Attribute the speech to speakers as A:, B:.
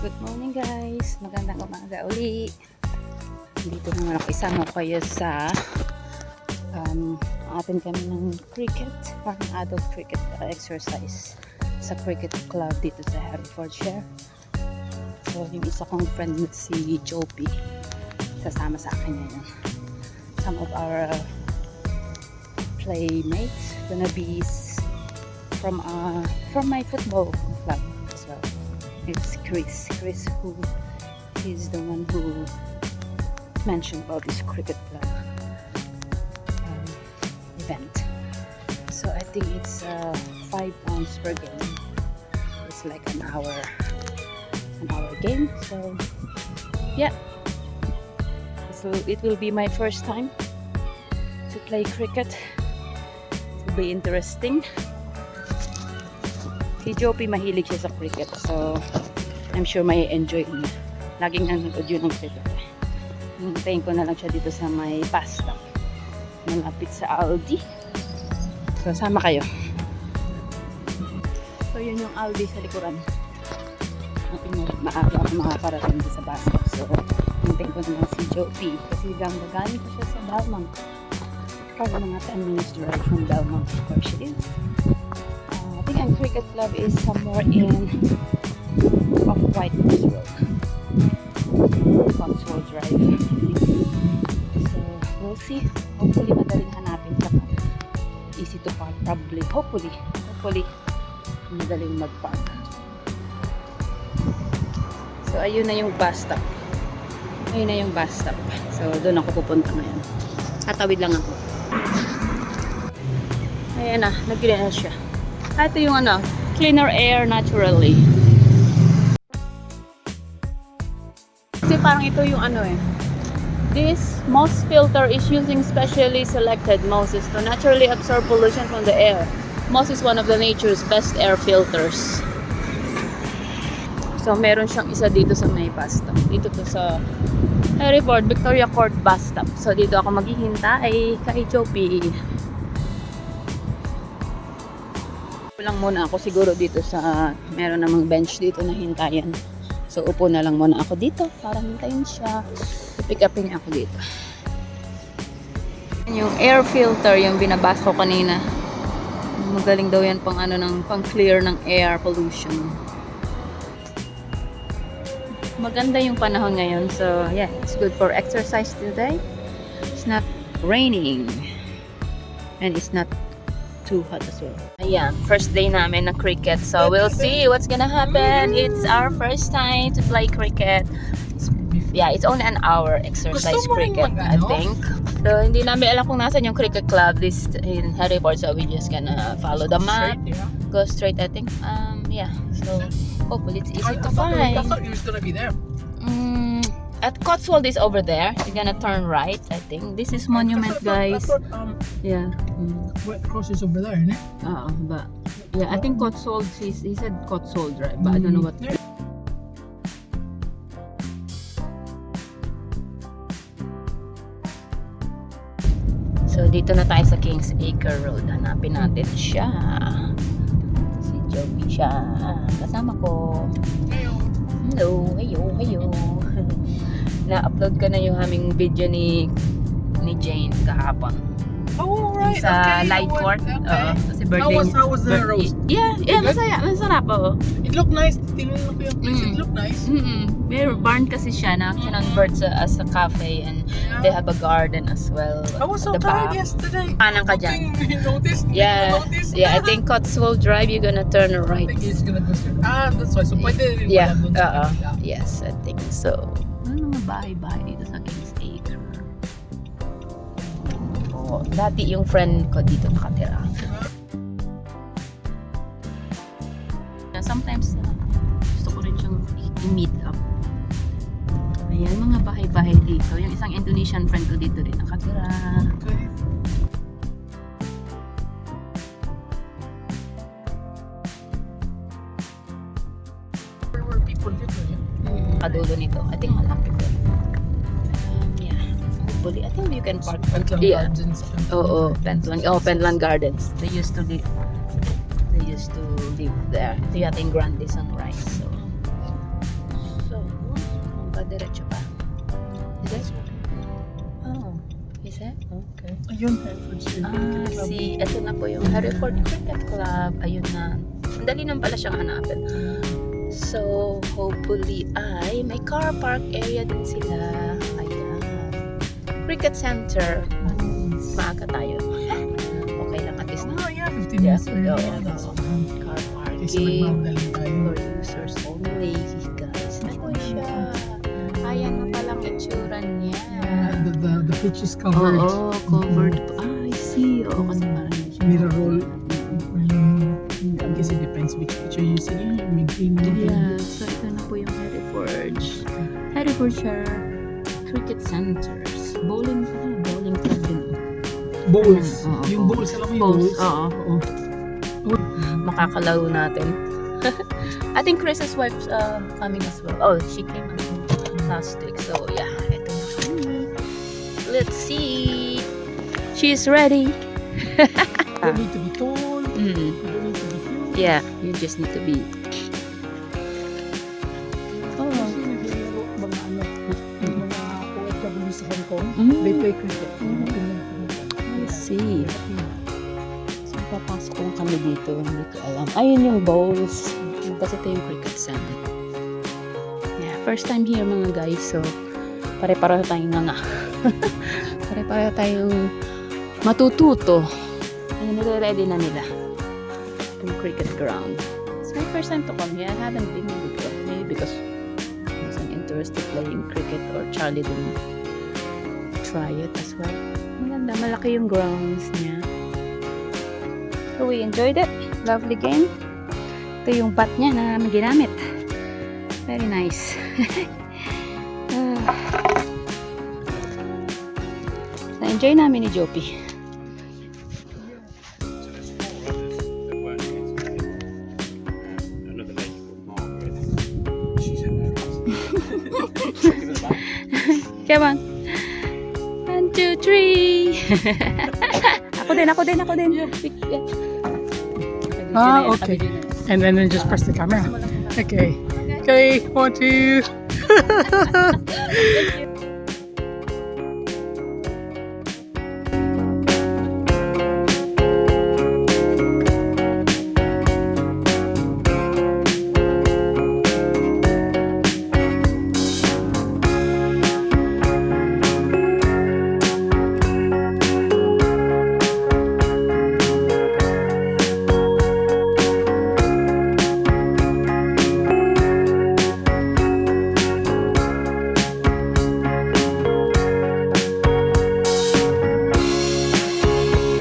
A: Good morning guys, magandang umaga uli. Dito naman ako, isama ko kayo sa atin kami ng cricket, parang adult cricket exercise sa cricket club dito sa Herefordshire. So yung isa kong friend si Jopi, sasama sa akin ngayon. Some of our playmates gonna be from my football club as well. It's Chris who is the one who mentioned about this cricket club event. So I think it's 5 pounds per game. It's like an hour game. So yeah, so it will be my first time to play cricket. It will be interesting. Si Jopi mahilig siya sa cricket, so I'm sure may enjoy niya. Laging nanonood yun ng cricket. Hintayin ko na lang siya dito sa may pasta malapit sa Aldi. So sama kayo. So yun yung Aldi sa likuran. Maaga ako makakarating sa basta. So hintayin ko na lang si Jopi kasi galing pa siya sa Belmont. Probably mga 10 minutes drive from Belmont where she is. I think ang cricket club is somewhere in Off-White Road, Cotswold Drive. So we'll see. Hopefully madaling hanapin ka. Easy to park probably. Hopefully madaling mag-park. So ayun na yung bus stop. So doon ako pupunta ngayon. Tatawid lang ako. Ayan na, nag-green na siya. Ito yung cleaner air naturally. Kasi parang ito yung this MOS filter is using specially selected MOSes to naturally absorb pollution from the air. MOS is one of the nature's best air filters. So meron siyang isa dito sa may bus stop. Dito to sa Hereford Victoria Court bus stop. So dito ako maghihintay kay Jopi. Lang muna ako siguro dito sa meron namang bench dito na hintayan. So upo na lang muna ako dito para hintayin siya. I-pick upin niya ako dito. Yung air filter yung binabasa ko kanina. Magaling daw yan pang pang clear ng air pollution. Maganda yung panahon ngayon. So yeah, it's good for exercise today. It's not raining and it's not too hot as well. Ayan, first day namin na cricket. So we'll see what's gonna happen. It's our first time to play cricket. It's only an hour exercise cricket, I think. So hindi namin alam kung nasan yung cricket club this in Hereford. So we just gonna follow the map. Go straight, I think. So hopefully it's easy to find.
B: I thought you was gonna be there.
A: At Cotswold is over there. You're gonna turn right, I think. This is Monument, guys.
B: I thought,
A: Yeah.
B: White Cross is over there, isn't it?
A: But yeah, I think Cotswold. He said Cotswold, right? But I don't know what.
B: Yeah.
A: So dito na tayo sa Kings Acre Road. Hanapin natin siya. Si Joey siya. Kasama ko. Hello. Na-upload ko na yung aming video ni Jane kahapon.
B: Oh, right.
A: Sa
B: okay,
A: light court.
B: Okay.
A: Kasi birthday.
B: How was the roast?
A: Yeah, masaya. Masarap po.
B: It looked nice. Tingnan mo ko yung place. It looked nice.
A: May barn kasi siya na convert as a cafe and they have a garden as well.
B: I was so
A: at the
B: tired
A: back.
B: yesterday.
A: Kanan ka dyan.
B: You noticed?
A: Yeah, I think Cotswold Drive, you're gonna turn right.
B: I think he's gonna go straight. That's why. So pwede rin
A: Yeah,
B: pala dun sa-
A: yes, I think so. Ano mga bahay-bahay dito sa Kings Acre? Dati yung friend ko dito nakatira. Sometimes gusto ko rin siyang i-meet up. Ayan, mga bahay-bahay dito. Yung isang Indonesian friend ko dito rin nakatira.
B: Okay. Where people live there?
A: Kadulo nito. I think malapit doon. Hopefully, I think you can park.
B: Pentland Gardens.
A: Pentland Gardens. They used to live there. Ito yata yung Grande Sunrise. So, Diretso pa. Is it? Oh, is it? Okay.
B: Ayun, Herefordshire
A: Ah,
B: Cricket Club.
A: see, ito na po yung Hereford Cricket Club. Ayun na. Ang dali lang pala siyang hanapin. So, hopefully ay may car park area din sila. Ayan. Cricket Center. Maaga tayo. Okay lang at least.
B: Oh, yeah, 15
A: Yeah,
B: minutes early.
A: oo.
B: Yeah, that's fine.
A: Car
B: Kasi
A: parking
B: magmamagali tayo.
A: for users only, guys. Ano siya? Ayan na palang itsura niya.
B: The pitch is covered.
A: Oo, covered. Ah, I see. Oo, kasi parang
B: Mirror roll. I guess it depends which pitch you're using. May green, may blue.
A: Yeah, so ito na po yung Herefordshire Cricket Centers. Bowling club din.
B: Bowls.
A: Oo,
B: Yung
A: bowls.
B: bowls, alam mo yung
A: Bowls,
B: bowls?
A: oo. Makakalaro natin. I think Chris's wife's coming as well. Oh, she came last week. So, yeah. Ito na kami. Let's see. She's ready.
B: You don't need to be tall.
A: Mm.
B: You don't need to be huge.
A: Yeah, you just need to be. Oh.
B: Kasi naglaro mga ano, yung mga OFW sa Hong Kong,
A: Mm.
B: they play cricket.
A: I see. So, papasok lang kami dito. Hindi ko alam. Ayun yung bowls. Kasi ito yung cricket center. Yeah, first time here mga guys. So, pare-pareho tayong nga. Pare-pareho tayong matututo. Ayun, nire-ready na nila. Yung cricket ground. It's my first time to come here. I haven't been here before. Maybe because I wasn't interested playing cricket or Charlie didn't try it as well. Maganda. Malaki yung grounds niya. So we enjoyed it. Lovely game. Ito yung bat niya na ginamit. Very nice. Na-enjoy namin ni Jopi.
C: Another lady called Margaret. She's hilarious. Give it back.
A: Come on. 1, 2, 3. Ako din.
B: Ah, okay. And then just press the camera. Okay. Okay, 1, 2.